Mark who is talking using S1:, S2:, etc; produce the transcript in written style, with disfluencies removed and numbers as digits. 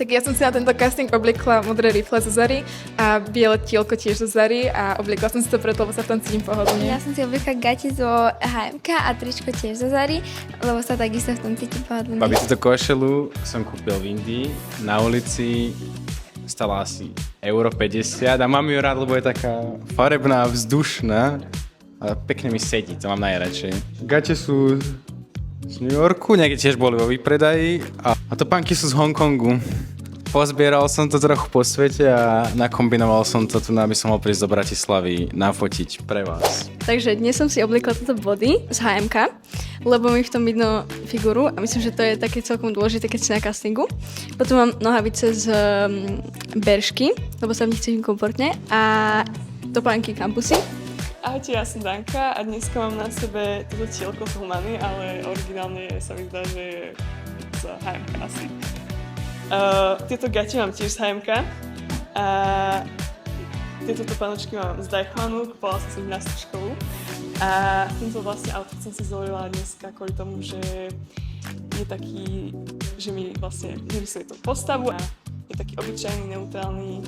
S1: Tak ja som si na tento casting obliekla modré rifle zo Zary a biele tielko tiež zo Zary a obliekla som si to preto, lebo sa v tom cítim pohodlne.
S2: Ja som si obliekla gate zo H&M a tričko tiež zo Zary, lebo sa takisto v tom cítim pohodlne.
S3: Babi, túto košelu som kúpil v Indii, na ulici, stala asi €50 a mám ju rád, lebo je taká farebná, vzdušná a pekne mi sedí, to mám najradšej. Gate sú z New Yorku, niekde tiež boli vo výpredaji a topánky sú z Hongkongu. Pozbieral som to trochu po svete a nakombinoval som to tu, aby som mohol prísť do Bratislavy nafotiť pre vás.
S1: Takže dnes som si obliekla toto body z H&M, lebo mi v tom vidno figuru a myslím, že to je také celkom dôležité, keď si na castingu. Potom mám nohavice z Beršky, lebo sa v nich cítim komfortne a topánky Campusy.
S4: Ahojte, ja som Danka a dneska mám na sebe toto tielko z Humany, ale originálne sa mi zdá, že je z H&M asi. Tieto gate mám tiež z H&M a tieto topánočky mám z Deichmannu, kúpala som si ich na Stužkovú. A tento vlastne outfit som si zvolila dneska kvôli tomu, že je taký, že mi vlastne nerysuje tú postavu a je taký obyčajný, neutrálny.